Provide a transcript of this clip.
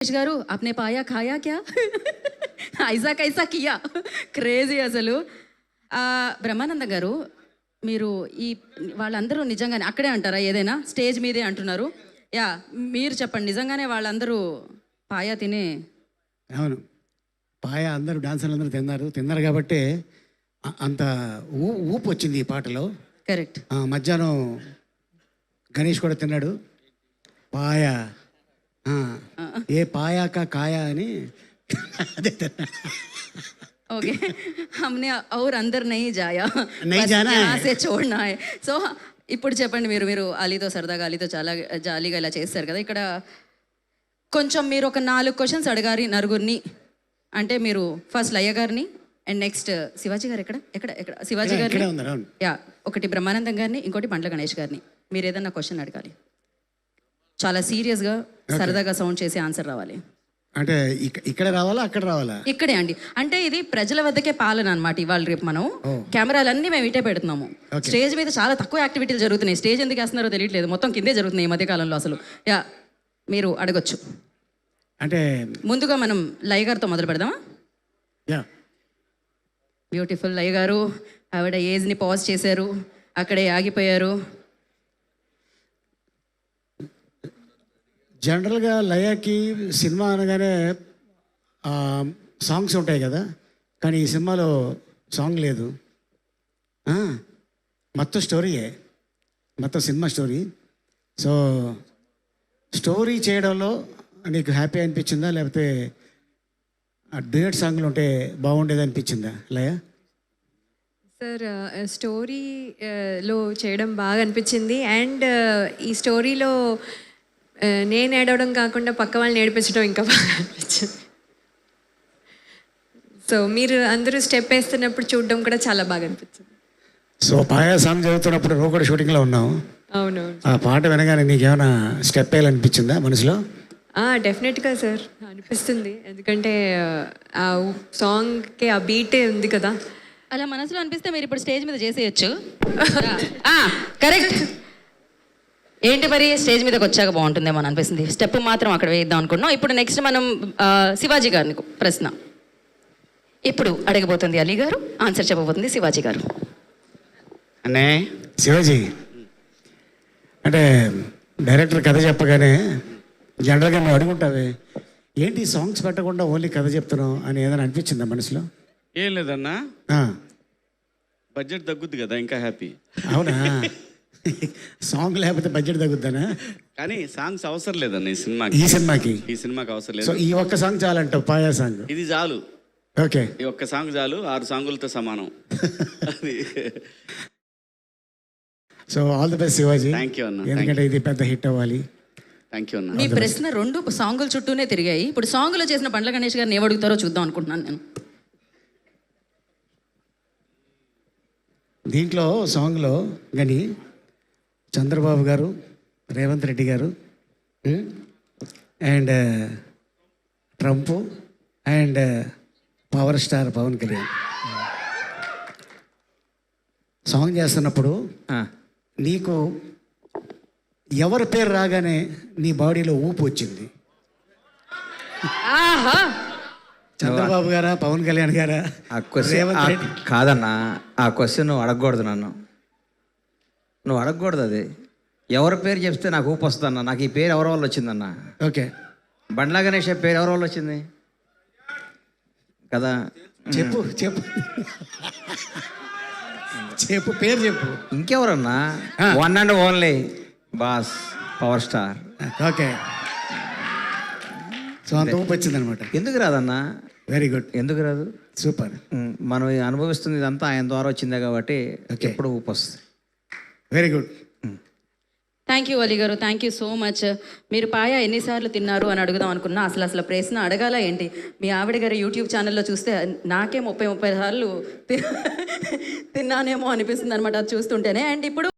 గారు आपने पाया खाया क्या ఐజా కైసా కియా క్రేజీ అసలు. బ్రహ్మానందం గారు, మీరు ఈ వాళ్ళందరూ నిజంగానే అక్కడే అంటారా? ఏదైనా స్టేజ్ మీదే అంటున్నారు. యా, మీరు చెప్పండి, నిజంగానే వాళ్ళందరూ పాయా తినే? అవును, పాయా అందరూ డాన్సర్లు అందరూ తిన్నారు కాబట్టి అంత ఊపు వచ్చింది ఈ పాటలో. కరెక్ట్. మధ్యాహ్నం గణేష్ కూడా తిన్నాడు పాయా. ఏ పాయాక కాయా అని అదే తిన్నా. ఓకే, हमने और अंदर नहीं जाया, नहीं जाना है, यहाँ से छोड़ना है. సో ఇప్పుడు చెప్పండి, మీరు అలీతో సరదాగా అలీతో చాలా జాలీగా ఇలా చేస్తారు కదా. ఇక్కడ కొంచెం మీరు ఒక 4 క్వశ్చన్స్ అడగాలి నలుగురిని. అంటే మీరు ఫస్ట్ లయ్య గారిని, అండ్ నెక్స్ట్ శివాజీ గారు ఎక్కడ శివాజీ గారిని, యా, ఒకటి బ్రహ్మానందం గారిని, ఇంకోటి బండ్ల గణేష్ గారిని. మీరు ఏదన్నా క్వశ్చన్ అడగాలి, చాలా సీరియస్గా సరదాగా సౌండ్ చేసి ఆన్సర్ రావాలి. అంటే ఇక్కడ రావాలా అక్కడ రావాలా? ఇక్కడే అండి. అంటే ఇది ప్రజల వద్దకే పాలన అనమాట. ఇవాళ రేపు మనం కెమెరాలన్నీ మేము ఇటే పెడుతున్నాము. స్టేజ్ మీద చాలా తక్కువ యాక్టివిటీలు జరుగుతున్నాయి. స్టేజ్ ఎందుకు వేస్తున్నారో తెలియట్లేదు, మొత్తం కిందే జరుగుతున్నాయి ఈ మధ్యకాలంలో అసలు. యా, మీరు అడగొచ్చు. అంటే ముందుగా మనం లయ గారితో మొదలు పెడదామా? యా, బ్యూటిఫుల్ లయ గారు, ఆవిడ ఏజ్ని పాజ్ చేశారు, అక్కడే ఆగిపోయారు. జనరల్గా లయకి సినిమా అనగానే సాంగ్స్ ఉంటాయి కదా, కానీ ఈ సినిమాలో సాంగ్ లేదు. మొత్తం స్టోరీయే, మొత్తం సినిమా స్టోరీ. సో స్టోరీ చేయడంలో నీకు హ్యాపీ అనిపించిందా, లేకపోతే డ్యూయట్ సాంగ్లు ఉంటే బాగుండేది అనిపించిందా లయ? సార్, స్టోరీలో చేయడం బాగా అనిపించింది. అండ్ ఈ స్టోరీలో నేను ఏడవడం కాకుండా పక్క వాళ్ళని ఏడిపించడం ఇంకా బాగా అనిపించింది. సో మీరు అందరూ స్టెప్ వేస్తున్నప్పుడు చూడడం కూడా చాలా బాగా అనిపించింది. సో పాయా సాంగ్ చదువుతున్నప్పుడు నువ్వు కూడా షూటింగ్లో ఉన్నావు. అవును. ఆ పాట వినగానే నీకేమైనా స్టెప్ వేయాలనిపించిందా మనసులో? డెఫినెట్గా సార్ అనిపిస్తుంది, ఎందుకంటే ఆ సాంగ్కి ఆ బీటే ఉంది కదా. అలా మనసులో అనిపిస్తే మీరు ఇప్పుడు స్టేజ్ మీద చేసేయచ్చు. కరెక్ట్. ఏంటి మరి, స్టేజ్ మీదకి వచ్చాక బాగుంటుందేమో అని అనిపిస్తుంది. స్టెప్ మాత్రం అక్కడ వేద్దాం అనుకుంటున్నాం. ఇప్పుడు నెక్స్ట్ మనం శివాజీ గారిని ప్రశ్న ఇప్పుడు అడగబోతుంది అలీ గారు, ఆన్సర్ చెప్పబోతుంది శివాజీ గారు. అనే శివాజీ, అంటే డైరెక్టర్ కథ చెప్పగానే జనరల్గా నువ్వు అడుగుంటావే, ఏంటి సాంగ్స్ పెట్టకుండా ఓన్లీ కథ చెప్తున్నావు అని ఏదైనా అనిపించిందా మనసులో? ఏం లేదన్నా, బడ్జెట్ తగ్గుద్ది కదా, ఇంకా హ్యాపీ. అవునా? సాంగ్ లేకపోతే బడ్జెట్ తగ్గుద్దానా? కానీ సాంగ్స్ అవసరం లేదన్న ఈ సినిమాకి అవసరం లేదు. సో ఈ ఒక్క సాంగ్ చాలంటావు, పాయా సాంగ్ ఇది చాలు. ఓకే, ఈ ఒక్క సాంగ్ చాలు, 6 సాంగులతో సమానం. So all the best Shivaji. Thank you అన్న, ఎందుకంటే ఇది పెద్ద హిట్ అవ్వాలి. థ్యాంక్ యూ అన్న. మీ ప్రశ్న 2 సాంగుల చుట్టూనే తిరిగాయి. ఇప్పుడు సాంగులో చేసిన బండ్ల గణేష్ గారిని ఏమడుగుతారో చూద్దాం అనుకుంటున్నాను నేను. దీంట్లో సాంగ్లో కానీ చంద్రబాబు గారు, రేవంత్ రెడ్డి గారు, and Trump, and power star Pawan Kalyan song చేస్తున్నప్పుడు నీకు ఎవరి పేరు రాగానే నీ బాడీలో ఊపు వచ్చింది? చంద్రబాబు గారా, పవన్ కళ్యాణ్ గారా? కాదన్నా, ఆ క్వశ్చన్ నువ్వు అడగకూడదు. నువ్వు అడగకూడదు. అది ఎవరి పేరు చెప్తే నాకు ఊపు వస్తుందన్న. నాకు ఈ పేరు ఎవరి వల్ల వచ్చిందన్న? ఓకే, బండ్ల గణేష్ పేరు ఎవరి వల్ల వచ్చింది కదా? చెప్పు చెప్పు చెప్పు, పేరు చెప్పు. ఇంకెవరన్నా? One and only boss power star. Okay, so అంత ఊపు వచ్చింది అనమాట. ఎందుకు రాదన్నా? Very good. ఎందుకు రాదు? సూపర్. మనం అనుభవిస్తుంది ఇదంతా ఆయన ద్వారా వచ్చిందే కాబట్టి ఎప్పుడు ఊపు వస్తుంది. Very good. Thank you Ali గారు, థ్యాంక్ యూ సో మచ్. మీరు పాయా ఎన్నిసార్లు తిన్నారు అని అడుగుదాం అనుకున్నా. అసలు ప్రశ్న అడగాల ఏంటి? మీ ఆవిడ గారి యూట్యూబ్ ఛానల్లో చూస్తే నాకే 30 సార్లు తిన్నానేమో అనిపిస్తుంది అనమాట అది చూస్తుంటేనే. అండ్ ఇప్పుడు